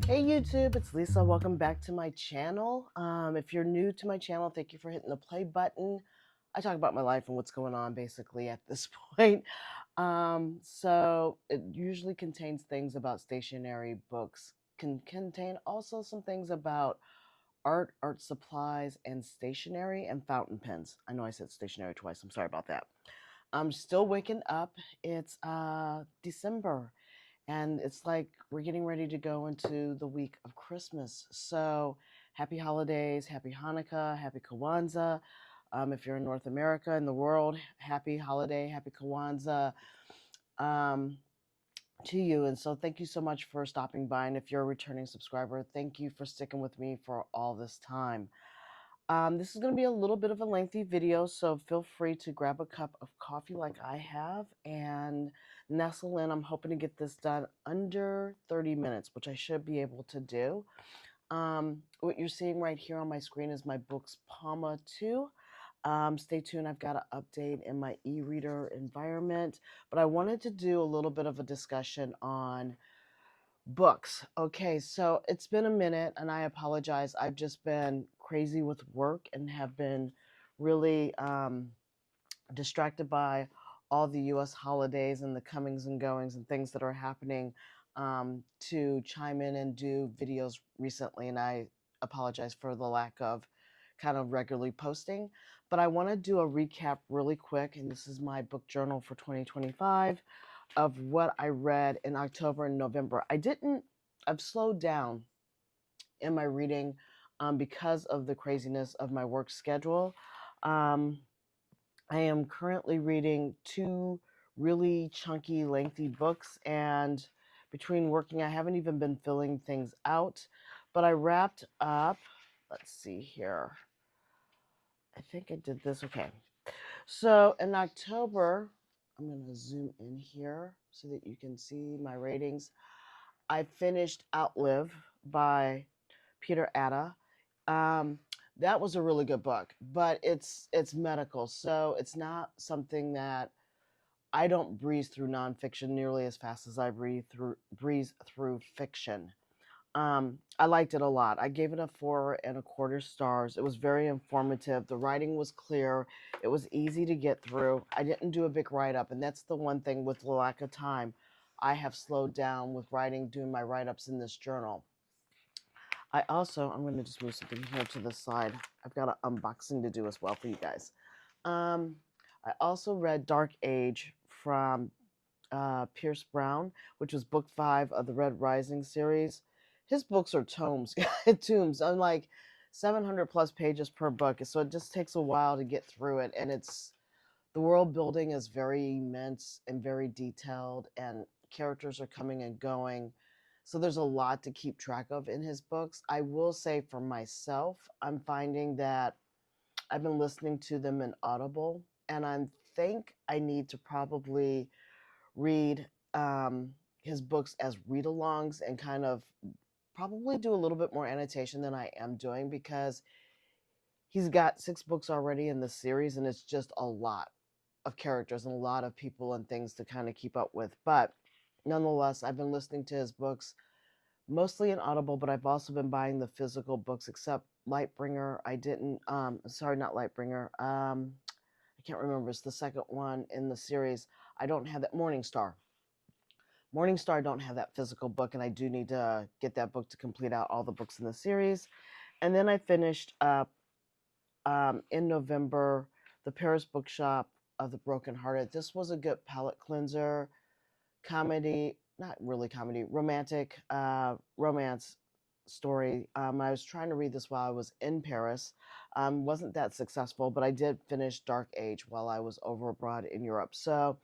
Hey YouTube, it's Lisa. Welcome back to my channel. If you're new to my channel, thank you for hitting the play button. I talk about my life and what's going on basically at this point. So it usually contains things about stationery books, can contain also some things about art supplies, and stationery and fountain pens. I know I said stationery twice. I'm sorry about that. I'm still waking up. It's December, and it's like we're getting ready to go into the week of Christmas. So happy holidays, happy Hanukkah, happy Kwanzaa. If you're in North America and the world, happy holiday, happy Kwanzaa um, to you. And so thank you so much for stopping by. And if you're a returning subscriber, thank you for sticking with me for all this time. This is going to be a little bit of a lengthy video, so feel free to grab a cup of coffee like I have and nestle in. I'm hoping to get this done under 30 minutes, which I should be able to do. What you're seeing right here on my screen is my books Palma 2. Stay tuned, I've got an update in my e-reader environment, but I wanted to do a little bit of a discussion on books. Okay, so it's been a minute and I apologize. I've just been crazy with work and have been really distracted by all the US holidays and the comings and goings and things that are happening to chime in and do videos recently. And I apologize for the lack of kind of regularly posting. But I want to do a recap really quick. And this is my book journal for 2025 of what I read in October and November. I've slowed down in my reading because of the craziness of my work schedule. Um, I am currently reading two really chunky, lengthy books, and between working, I haven't even been filling things out. But I wrapped up, let's see here. I think I did this. Okay. So in October, I'm going to zoom in here so that you can see my ratings. I finished Outlive by Peter Atta. Um, that was a really good book, but it's medical, so it's not something that I don't breeze through nonfiction nearly as fast as I breeze through fiction. I liked it a lot. I gave it a 4.25 stars. It was very informative. The writing was clear. It was easy to get through. I didn't do a big write up, and that's the one thing with the lack of time. I have slowed down with writing, doing my write ups in this journal. I'm going to just move something here to the side. I've got an unboxing to do as well for you guys. Um, I also read Dark Age from Pierce Brown, which was book 5 of the Red Rising series. His books are tomes, tombs. I'm like 700 plus pages per book, so it just takes a while to get through it. And the world building is very immense and very detailed, and characters are coming and going. So there's a lot to keep track of in his books. I will say for myself, I'm finding that I've been listening to them in Audible, and I think I need to probably read his books as read alongs and kind of probably do a little bit more annotation than I am doing because he's got 6 books already in the series and it's just a lot of characters and a lot of people and things to kind of keep up with. But nonetheless, I've been listening to his books mostly in Audible, but I've also been buying the physical books except Lightbringer. I didn't sorry, not Lightbringer. I can't remember. It's the second one in the series. I don't have that. Morningstar. Morningstar, I don't have that physical book, and I do need to get that book to complete out all the books in the series. And then I finished up in November the Paris Bookshop of the Brokenhearted. This was a good palate cleanser, comedy, not really comedy, romantic romance story. I was trying to read this while I was in Paris. Wasn't that successful, but I did finish Dark Age while I was over abroad in Europe. So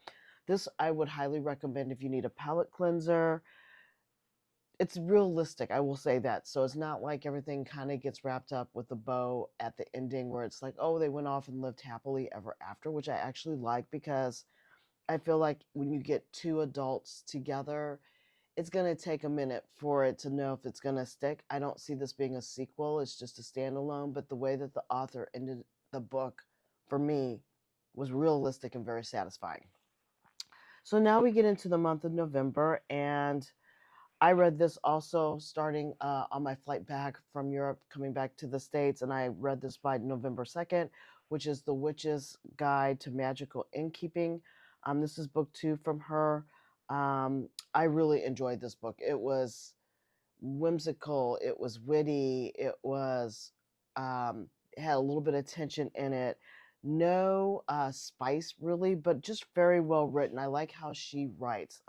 this I would highly recommend if you need a palate cleanser. It's realistic, I will say that. So it's not like everything kind of gets wrapped up with a bow at the ending where it's like, oh, they went off and lived happily ever after, which I actually like because I feel like when you get two adults together, it's going to take a minute for it to know if it's going to stick. I don't see this being a sequel, it's just a standalone, but the way that the author ended the book for me was realistic and very satisfying. So now we get into the month of November, and I read this also starting on my flight back from Europe, coming back to the States, and I read this by November 2nd, which is The Witch's Guide to Magical Innkeeping. This is book 2 from her. I really enjoyed this book. It was whimsical, it was witty, it had a little bit of tension in it. No spice really, but just very well written. I like how she writes.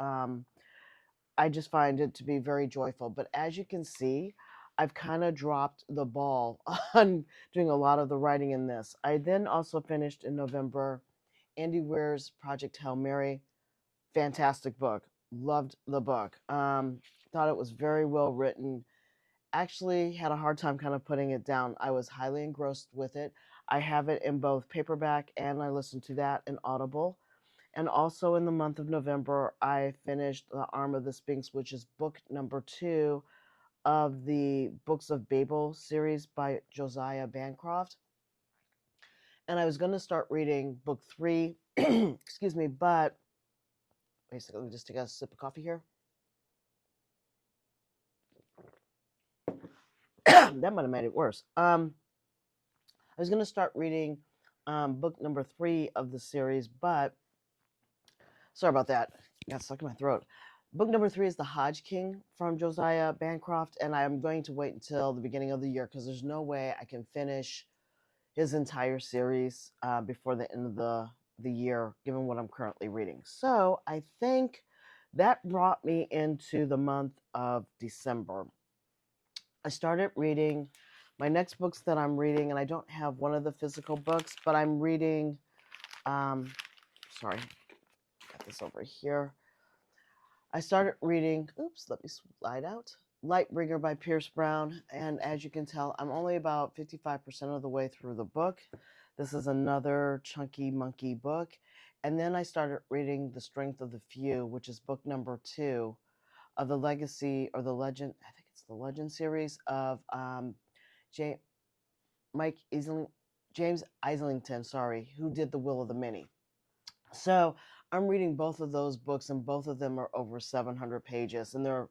I just find it to be very joyful. But as you can see, I've kind of dropped the ball on doing a lot of the writing in this. I then also finished in November Andy Weir's Project Hail Mary. Fantastic book. Loved the book. Thought it was very well written. Actually, had a hard time kind of putting it down. I was highly engrossed with it. I have it in both paperback and I listened to that in Audible. And also in the month of November, I finished The Arm of the Sphinx, which is book number 2 of the Books of Babel series by Josiah Bancroft. And I was going to start reading book 3, excuse me, but basically, let me just take a sip of coffee here. That might have made it worse. I was going to start reading book number 3 of the series, but sorry about that. Got stuck in my throat. Book number 3 is The Hodge King from Josiah Bancroft, and I'm going to wait until the beginning of the year because there's no way I can finish his entire series before the end of the year, given what I'm currently reading. So I think that brought me into the month of December. I started reading my next books that I'm reading, and I don't have one of the physical books, but I'm reading, sorry, got this over here. I started reading, let me slide out, Lightbringer by Pierce Brown, and as you can tell, I'm only about 55% of the way through the book. This is another chunky monkey book. And then I started reading The Strength of the Few, which is book number 2 of the Legacy, or the Legend, I think it's the Legend series of James Islington, who did The Will of the Many. So I'm reading both of those books, and both of them are over 700 pages, and they're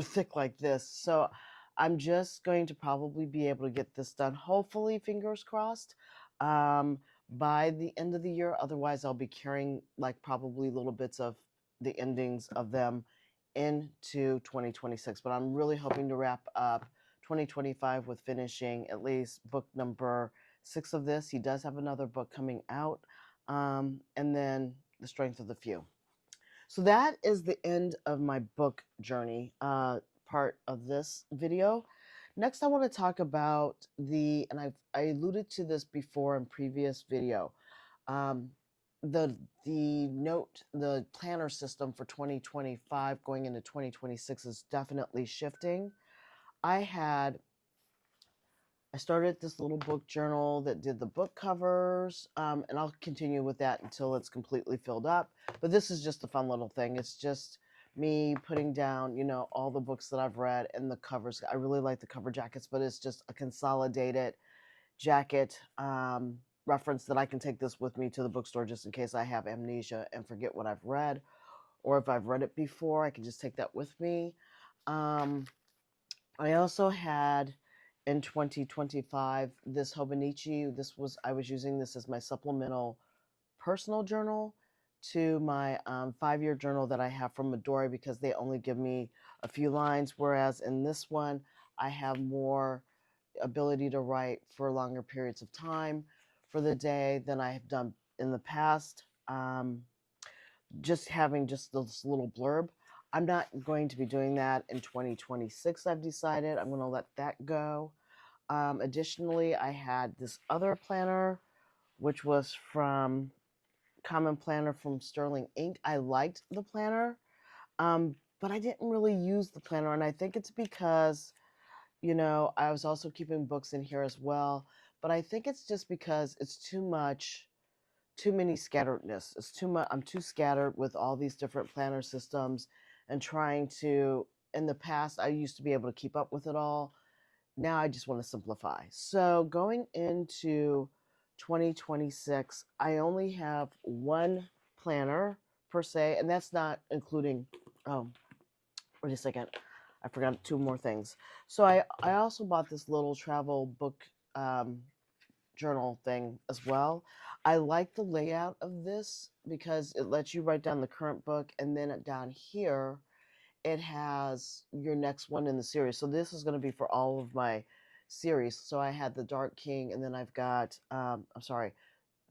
thick like this. So I'm just going to probably be able to get this done, hopefully, fingers crossed, by the end of the year. Otherwise, I'll be carrying like probably little bits of the endings of them into 2026. But I'm really hoping to wrap up 2025 with finishing at least book number 6 of this. He does have another book coming out, and then The Strength of the Few. So that is the end of my book journey part of this video. Next, I want to talk about and I alluded to this before in previous video, the the planner system for 2025 going into 2026 is definitely shifting. I started this little book journal that did the book covers, and I'll continue with that until it's completely filled up. But this is just a fun little thing. It's just me putting down, all the books that I've read and the covers. I really like the cover jackets, but it's just a consolidated jacket reference that I can take this with me to the bookstore just in case I have amnesia and forget what I've read. Or if I've read it before, I can just take that with me. I also had in 2025 this Hobonichi. I was using this as my supplemental personal journal to my 5-year journal that I have from Midori, because they only give me a few lines, whereas in this one I have more ability to write for longer periods of time for the day than I have done in the past. Just having just this little blurb. I'm not going to be doing that in 2026, I've decided. I'm going to let that go. Additionally, I had this other planner, which was from Common Planner from Sterling Ink. I liked the planner, but I didn't really use the planner, and I think it's because, I was also keeping books in here as well, but I think it's just because it's too many scatteredness. It's too much. I'm too scattered with all these different planner systems and trying to, in the past, I used to be able to keep up with it all. Now I just want to simplify. So going into 2026, I only have one planner per se, and that's not including, wait a second. I forgot two more things. So I also bought this little travel book um, journal thing as well. I like the layout of this because it lets you write down the current book, and then down here it has your next one in the series. So this is going to be for all of my series. So I had the Dark King, and then I've got I'm sorry,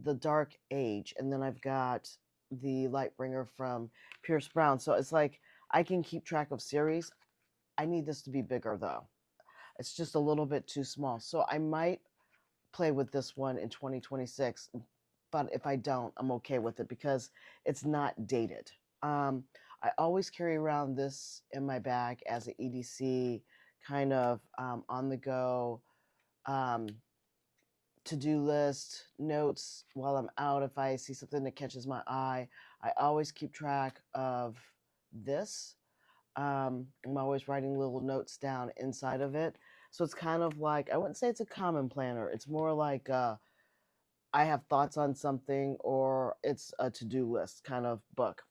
the Dark Age, and then I've got the Lightbringer from Pierce Brown. So it's like I can keep track of series. I need this to be bigger though. It's just a little bit too small. So I might play with this one in 2026, but if I don't, I'm okay with it because it's not dated. I always carry around this in my bag as an EDC kind of on the go um, to-do list, notes while I'm out. If I see something that catches my eye, I always keep track of this. I'm always writing little notes down inside of it. So it's kind of like, I wouldn't say it's a common planner. It's more like I have thoughts on something, or it's a to-do list kind of book.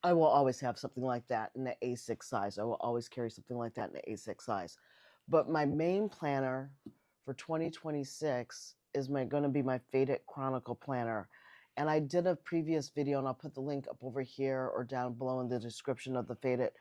I will always have something like that in the A6 size. I will always carry something like that in the A6 size. But my main planner for 2026 is going to be my Faded Chronicle planner. And I did a previous video, and I'll put the link up over here or down below in the description of the Faded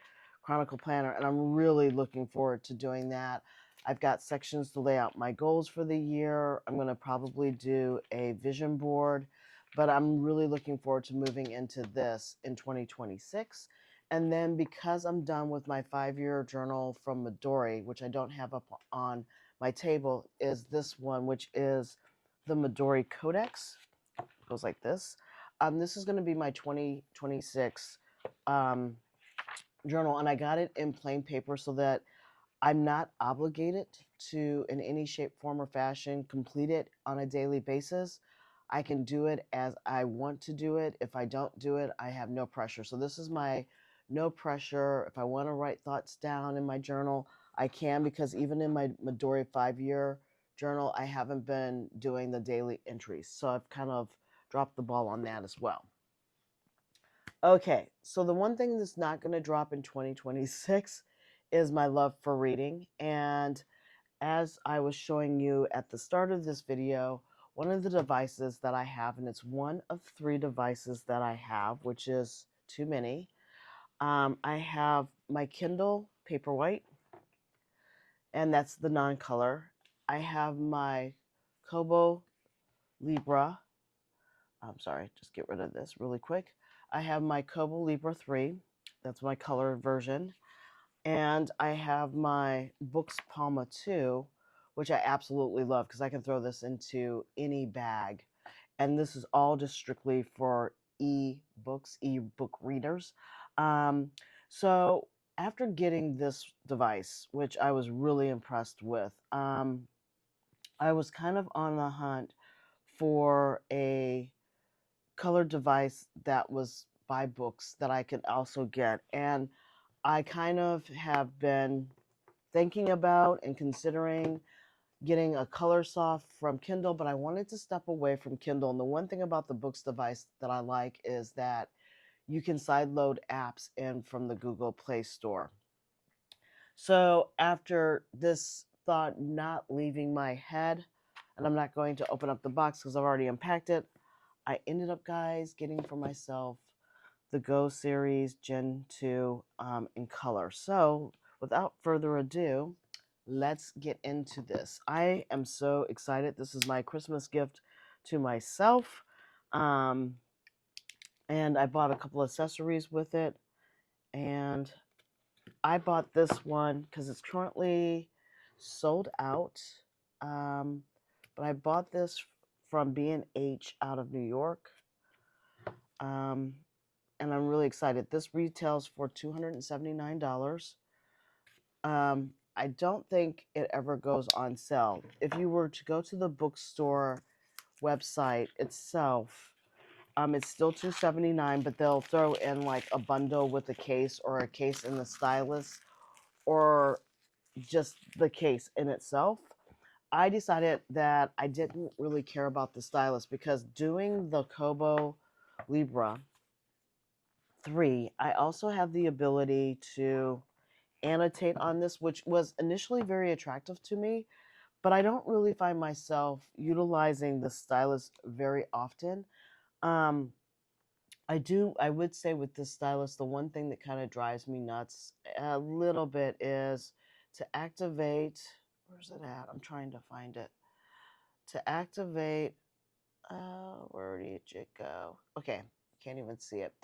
Chronicle planner. And I'm really looking forward to doing that. I've got sections to lay out my goals for the year. I'm going to probably do a vision board, but I'm really looking forward to moving into this in 2026. And then because I'm done with my 5-year journal from Midori, which I don't have up on my table, is this one, which is the Midori Codex. It goes like this. This is going to be my 2026 journal, and I got it in plain paper so that I'm not obligated to, in any shape, form, or fashion, complete it on a daily basis. I can do it as I want to do it. If I don't do it, I have no pressure. So this is my no pressure. If I want to write thoughts down in my journal, I can, because even in my Midori 5-year journal, I haven't been doing the daily entries. So I've kind of dropped the ball on that as well. Okay, so the one thing that's not going to drop in 2026 is my love for reading. And as I was showing you at the start of this video, one of the devices that I have, and it's one of 3 devices that I have, which is too many. I have my Kindle Paperwhite, and that's the non-color. I have my Kobo Libra. I'm sorry, just get rid of this really quick. I have my Kobo Libra 3. That's my color version. And I have my Books Palma 2, which I absolutely love because I can throw this into any bag. And this is all just strictly for e-book readers. So after getting this device, which I was really impressed with, I was kind of on the hunt for a color device that was by books that I could also get. And I kind of have been thinking about and considering getting a Colorsoft from Kindle, but I wanted to step away from Kindle. And the one thing about the Books device that I like is that you can sideload apps in from the Google Play Store. So after this thought not leaving my head, and I'm not going to open up the box because I've already unpacked it, I ended up, guys, getting for myself the Go Series Gen 2 in color. So without further ado, let's get into this. I am so excited. This is my Christmas gift to myself. And I bought a couple accessories with it. And I bought this one because it's currently sold out. But I bought this from B&H out of New York. And I'm really excited. This retails for $279. I don't think it ever goes on sale. If you were to go to the bookstore website itself, it's still $279, but they'll throw in like a bundle with a case, or a case and the stylus, or just the case in itself. I decided that I didn't really care about the stylus because doing the Kobo Libra 3, I also have the ability to annotate on this, which was initially very attractive to me, but I don't really find myself utilizing the stylus very often. Um, I would say with this stylus, the one thing that kind of drives me nuts a little bit is to activate, where's it at? I'm trying to find it. To activate, where did it go? Okay, can't even see it.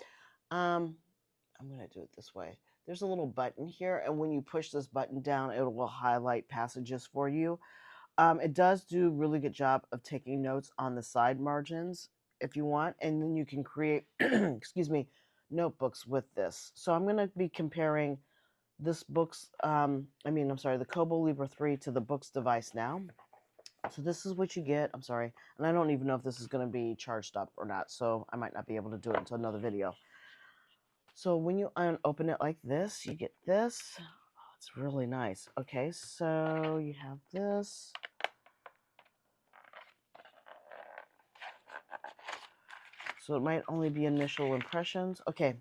Um, I'm going to do it this way. There's a little button here, and when you push this button down, it will highlight passages for you. It does do a really good job of taking notes on the side margins if you want, and then you can create, excuse me, notebooks with this. So I'm going to be comparing this I'm sorry, the Kobo Libra 3 to the Books device now. So this is what you get. I'm sorry, and I don't even know if this is going to be charged up or not, so I might not be able to do it until another video. So when you open it like this, you get this. Oh, it's really nice. Okay, so you have this. So it might only be initial impressions. Okay.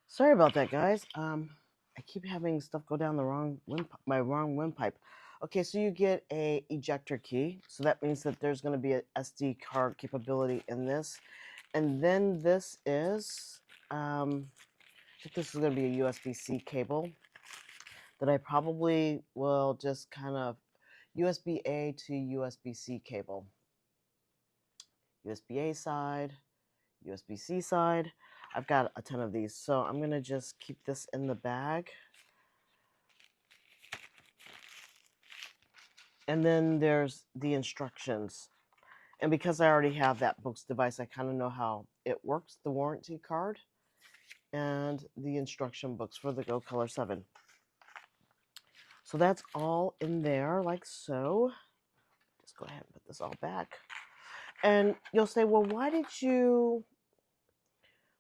Sorry about that, guys. I keep having stuff go down the wrong windpipe. Okay, so you get a ejector key. So that means that there's going to be a SD card capability in this. And then this is, I think this is going to be a USB-C cable that I probably will just kind of USB-A to USB-C cable. USB-A side, USB-C side. I've got a ton of these, so I'm going to just keep this in the bag. And then there's the instructions. And because I already have that Books device, I kind of know how it works, the warranty card and the instruction books for the Go Color 7. So that's all in there, like so. Just go ahead and put this all back. And you'll say, well, why did you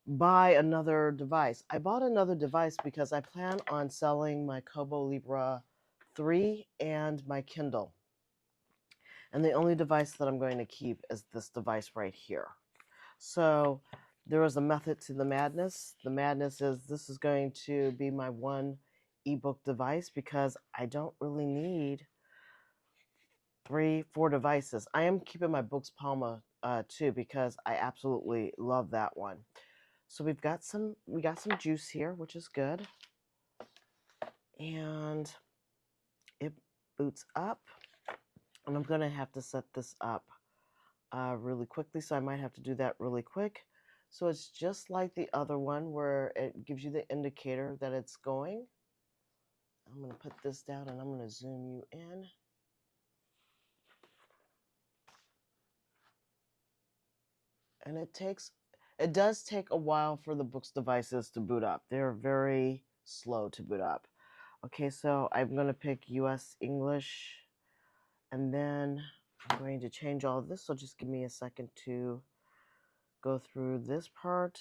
buy another device? I bought another device because I plan on selling my Kobo Libra 3 and my Kindle. And the only device that I'm going to keep is this device right here. So there is a method to the madness. The madness is this is going to be my one ebook device because I don't really need 3-4 devices. I am keeping my Books Palma too because I absolutely love that one. So we got some juice here, which is good. And it boots up. And I'm going to have to set this up really quickly, so I might have to do that really quick. So it's just like the other one where it gives you the indicator that it's going. I'm going to put this down and I'm going to zoom you in. And it does take a while for the Books devices to boot up. They're very slow to boot up. Okay, so I'm going to pick US English, and then I'm going to change all of this, so just give me a second to go through this part.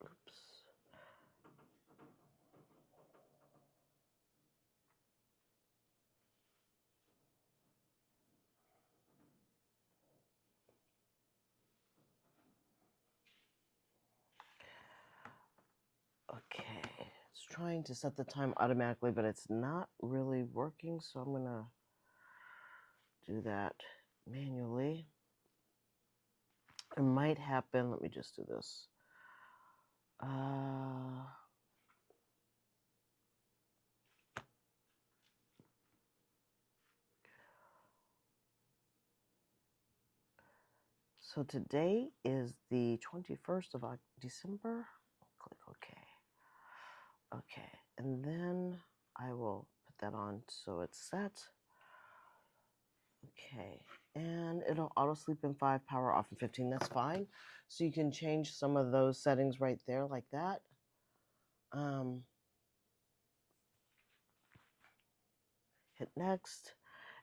Oops. Okay, it's trying to set the time automatically, but it's not really working, so I'm gonna do that manually. It might happen. Let me just do this. So today is the 21st of December. Click OK. Okay, and then I will put that on so it's set. Okay, and it'll auto sleep in 5, power off in 15. That's fine. So you can change some of those settings right there like that. Hit next.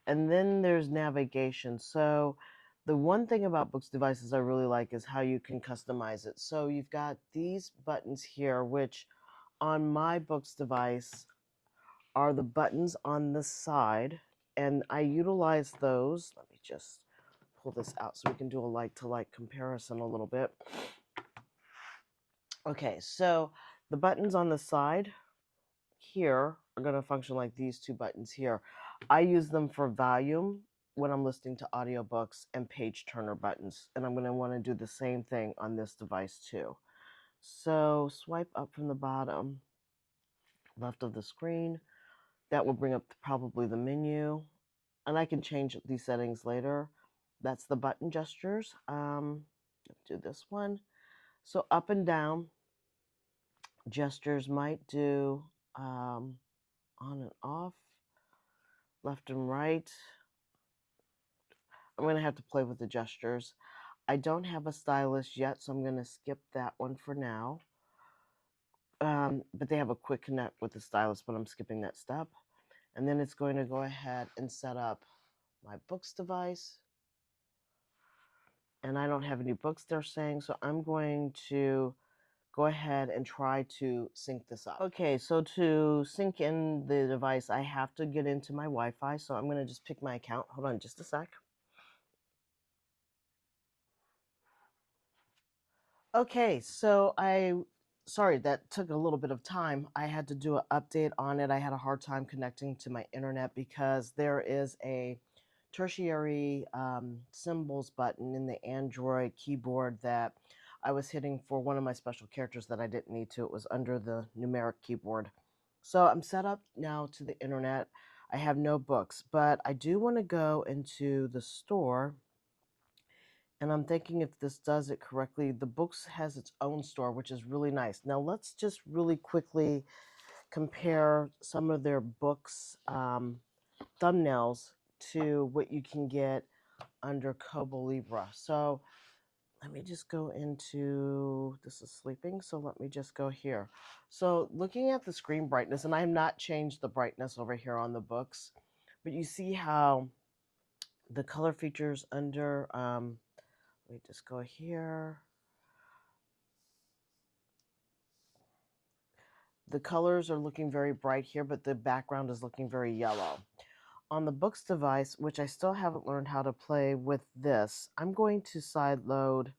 And then there's navigation. So the one thing about Books devices I really like is how you can customize it. So you've got these buttons here, which on my Books device are the buttons on the side. and I utilize those. Let me just pull this out so we can do a like-to-like comparison a little bit. Okay, so the buttons on the side here are going to function like these two buttons here. I use them for volume when I'm listening to audiobooks and page turner buttons, and I'm going to want to do the same thing on this device too. So swipe up from the bottom left of the screen. That will bring up probably the menu, and I can change these settings later. That's the button gestures. Do this one. So up and down gestures might do on and off, left and right. I'm going to have to play with the gestures. I don't have a stylus yet, so I'm going to skip that one for now. But they have a quick connect with the stylus, but I'm skipping that step. And then it's going to go ahead and set up my books device. And I don't have any books they're saying, so I'm going to go ahead and try to sync this up. Okay, so to sync in the device, I have to get into my Wi-Fi, so I'm going to just pick my account. Hold on just a sec. Okay, so sorry, that took a little bit of time. I had to do an update on it. I had a hard time connecting to my internet because there is a tertiary symbols button in the Android keyboard that I was hitting for one of my special characters that I didn't need to. It was under the numeric keyboard. So I'm set up now to the internet. I have no books, but I do want to go into the store, and I'm thinking if this does it correctly. The books has its own store, which is really nice. Now let's just really quickly compare some of their books thumbnails to what you can get under Kobo Libra. So let me just go into, this is sleeping, so let me just go here. So looking at the screen brightness, and I have not changed the brightness over here on the books, but you see how the color features under, let me just go here. The colors are looking very bright here, but the background is looking very yellow. On the books device, which I still haven't learned how to play with this, I'm going to side load.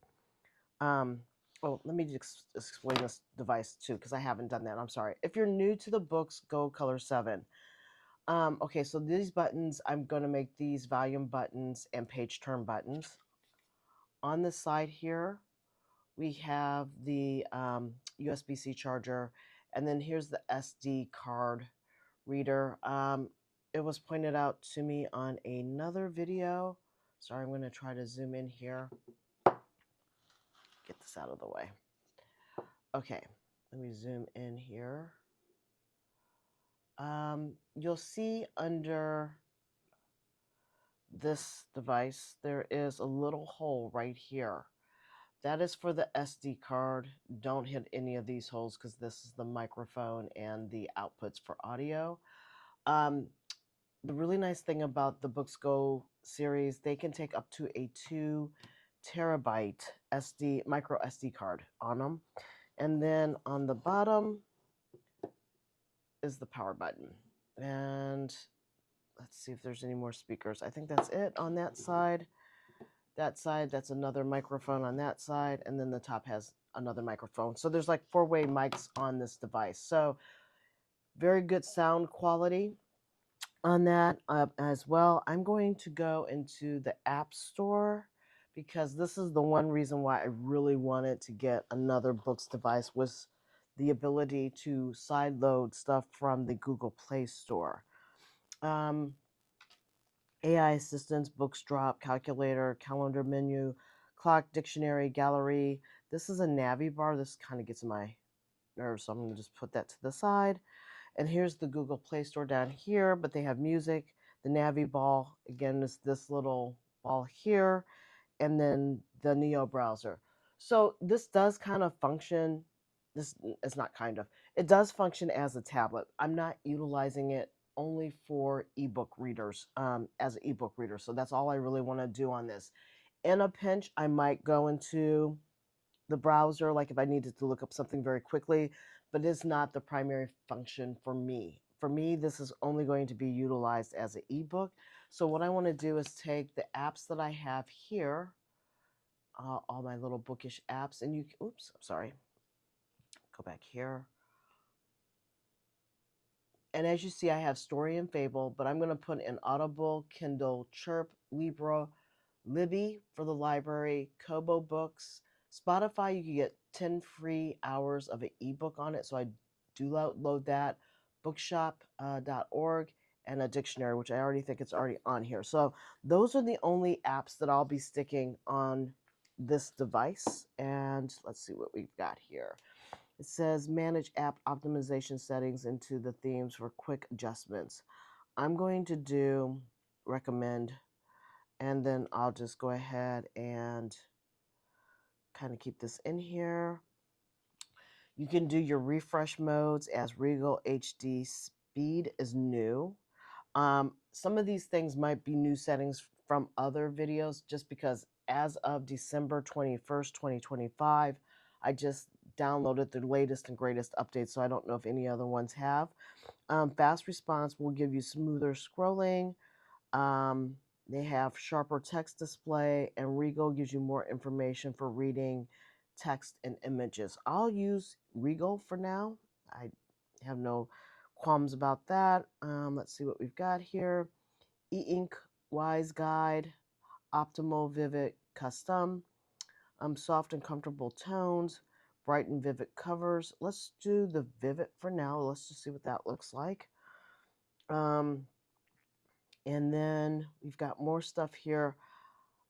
Oh, let me just explain this device too, because I haven't done that. I'm sorry. If you're new to the books, go color 7. Okay, so these buttons, I'm going to make these volume buttons and page turn buttons. On the side here, we have the USB-C charger, and then here's the SD card reader. It was pointed out to me on another video. Sorry, I'm going to try to zoom in here. Get this out of the way. Okay, let me zoom in here. You'll see under this device, there is a little hole right here. That is for the SD card. Don't hit any of these holes because this is the microphone and the outputs for audio. The really nice thing about the Books Go series, they can take up to a 2 terabyte micro SD card on them. And then on the bottom is the power button. And let's see if there's any more speakers. I think that's it on that side. That side, that's another microphone on that side, and then the top has another microphone. So there's like 4-way mics on this device. So very good sound quality on that as well. I'm going to go into the App Store because this is the one reason why I really wanted to get another books device, was the ability to side load stuff from the Google Play Store. AI assistants, books drop, calculator, calendar menu, clock, dictionary, gallery. This is a Navi bar. This kind of gets in my nerves, so I'm going to just put that to the side. And here's the Google Play Store down here, but they have music. The Navi ball, again, is this little ball here, and then the Neo browser. So this does kind of function. This is not kind of. It does function as a tablet. I'm not utilizing it only for ebook readers, as an ebook reader. So that's all I really want to do on this. In a pinch, I might go into the browser, like if I needed to look up something very quickly, but it's not the primary function for me for me, this is only going to be utilized as an ebook. So what I want to do is take the apps that I have here, all my little bookish apps, and oops, I'm sorry, go back here. And as you see, I have Story and Fable, but I'm going to put in Audible, Kindle, Chirp, Libra, Libby for the library, Kobo Books, Spotify. You can get 10 free hours of an ebook on it, so I do load that. Bookshop.org and a dictionary, which I already think it's already on here. So those are the only apps that I'll be sticking on this device. And let's see what we've got here. It says manage app optimization settings into the themes for quick adjustments. I'm going to do recommend, and then I'll just go ahead and kind of keep this in here. You can do your refresh modes as Regal HD speed is new. Some of these things might be new settings from other videos just because as of December 21st, 2025, I just downloaded the latest and greatest updates, so I don't know if any other ones have. Fast response will give you smoother scrolling. They have sharper text display, and Regal gives you more information for reading text and images. I'll use Regal for now. I have no qualms about that. Let's see what we've got here. E-Ink Wise Guide, Optimal Vivid Custom, soft and comfortable tones, bright and vivid covers. Let's do the Vivid for now. Let's just see what that looks like. And then we've got more stuff here.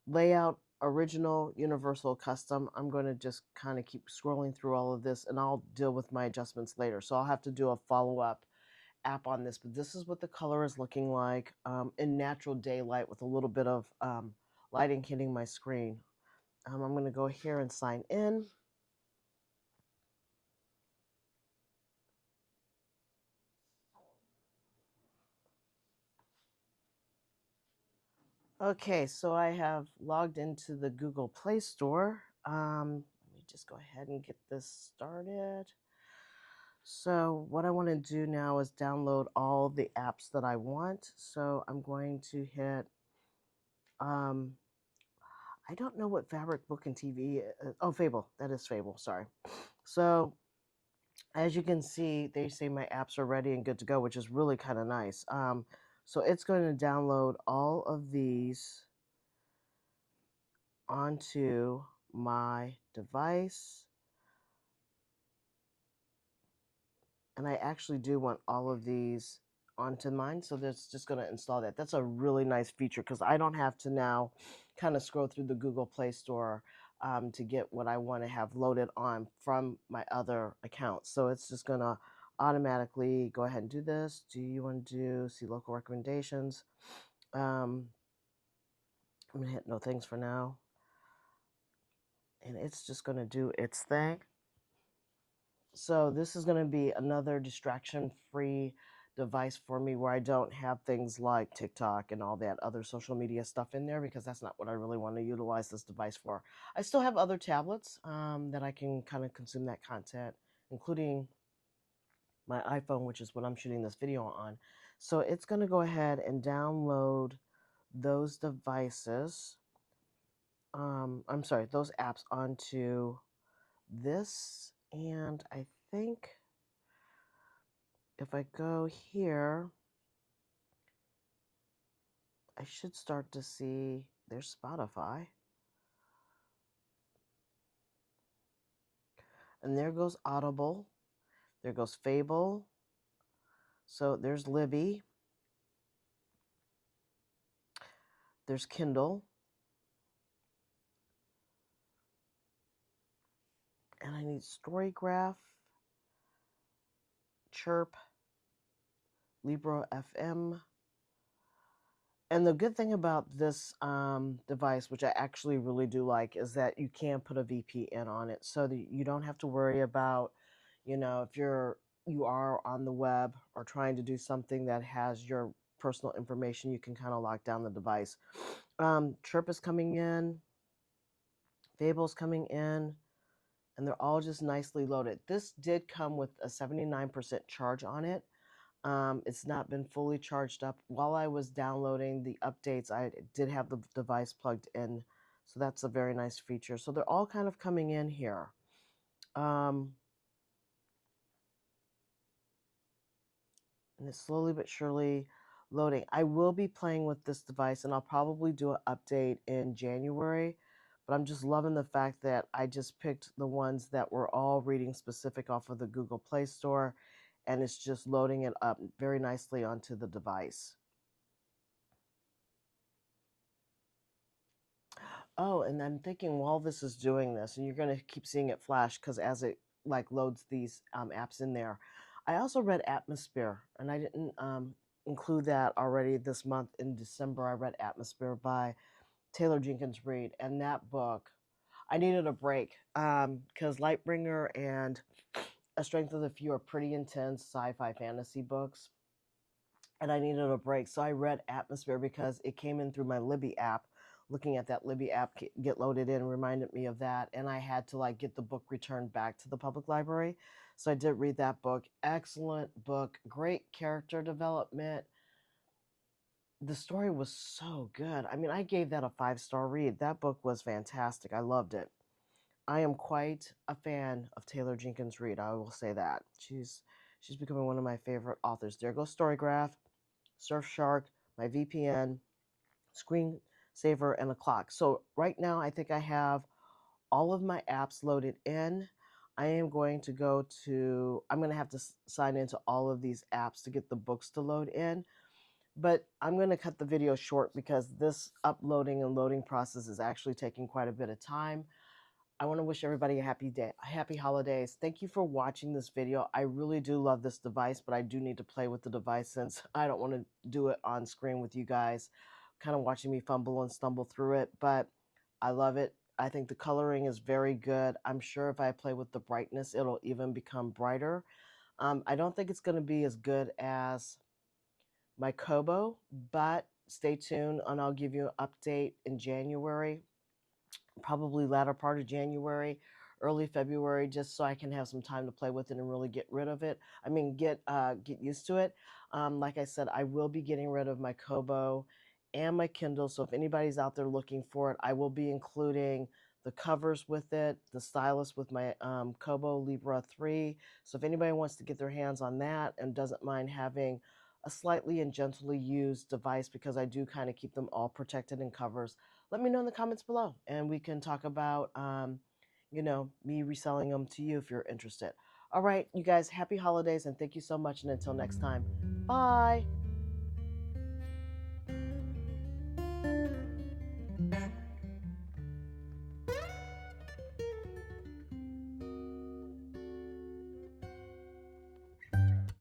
Layout, original, universal, custom. I'm going to just kind of keep scrolling through all of this, and I'll deal with my adjustments later. So I'll have to do a follow-up app on this. But this is what the color is looking like in natural daylight with a little bit of lighting hitting my screen. I'm going to go here and sign in. Okay, so I have logged into the Google Play Store. Let me just go ahead and get this started. So what I want to do now is download all the apps that I want. So I'm going to hit, I don't know what Fabric Book and TV, oh, Fable, that is Fable, sorry. So as you can see, they say my apps are ready and good to go, which is really kind of nice. So it's going to download all of these onto my device. And I actually do want all of these onto mine, so that's just going to install that. That's a really nice feature because I don't have to now kind of scroll through the Google Play Store to get what I want to have loaded on from my other accounts. So it's just going to automatically go ahead and do this. Do you want to see local recommendations? I'm going to hit no thanks for now. And it's just going to do its thing. So this is going to be another distraction-free device for me where I don't have things like TikTok and all that other social media stuff in there because that's not what I really want to utilize this device for. I still have other tablets that I can kind of consume that content, including my iPhone, which is what I'm shooting this video on. So it's going to go ahead and download those devices. I'm sorry, those apps onto this, and I think if I go here, I should start to see there's Spotify. And there goes Audible. There goes Fable. So there's Libby. There's Kindle. And I need Storygraph, Chirp, Libra FM. And the good thing about this device, which I actually really do like, is that you can put a VPN on it so that you don't have to worry about, if you are on the web or trying to do something that has your personal information, you can kind of lock down the device. Chirp is coming in, Fable's coming in, and they're all just nicely loaded. This did come with a 79% charge on it. It's not been fully charged up. While I was downloading the updates, I did have the device plugged in. So that's a very nice feature. So they're all kind of coming in here. And it's slowly but surely loading. I will be playing with this device and I'll probably do an update in January. But I'm just loving the fact that I just picked the ones that were all reading specific off of the Google Play Store, and it's just loading it up very nicely onto the device. Oh, and I'm thinking while this is doing this, and you're going to keep seeing it flash because as it like loads these apps in there, I also read Atmosphere, and I didn't include that already this month in December. I read Atmosphere by Taylor Jenkins Reid, and that book, I needed a break because Lightbringer and A Strength of the Few are pretty intense sci-fi fantasy books, and I needed a break. So I read Atmosphere because it came in through my Libby app. Looking at that Libby app get loaded in reminded me of that, and I had to like get the book returned back to the public library. So I did read that book. Excellent book, great character development. The story was so good. I mean, I gave that a 5-star read. That book was fantastic. I loved it. I am quite a fan of Taylor Jenkins Reid. I will say that. She's becoming one of my favorite authors. There goes Storygraph, Surfshark, my VPN, Screensaver, and a clock. So right now, I think I have all of my apps loaded in. I'm going to have to sign into all of these apps to get the books to load in. But I'm going to cut the video short because this uploading and loading process is actually taking quite a bit of time. I want to wish everybody a happy day, happy holidays. Thank you for watching this video. I really do love this device, but I do need to play with the device since I don't want to do it on screen with you guys, kind of watching me fumble and stumble through it, but I love it. I think the coloring is very good. I'm sure if I play with the brightness, it'll even become brighter. I don't think it's going to be as good as my Kobo, but stay tuned and I'll give you an update in January, probably latter part of January, early February, just so I can have some time to play with it and really get rid of it. I mean, get used to it. Like I said, I will be getting rid of my Kobo and my Kindle. So if anybody's out there looking for it, I will be including the covers with it, the stylus with my Kobo Libra 3. So if anybody wants to get their hands on that and doesn't mind having a slightly and gently used device, because I do kind of keep them all protected in covers, let me know in the comments below and we can talk about, me reselling them to you if you're interested. All right, you guys, happy holidays and thank you so much. And until next time, bye.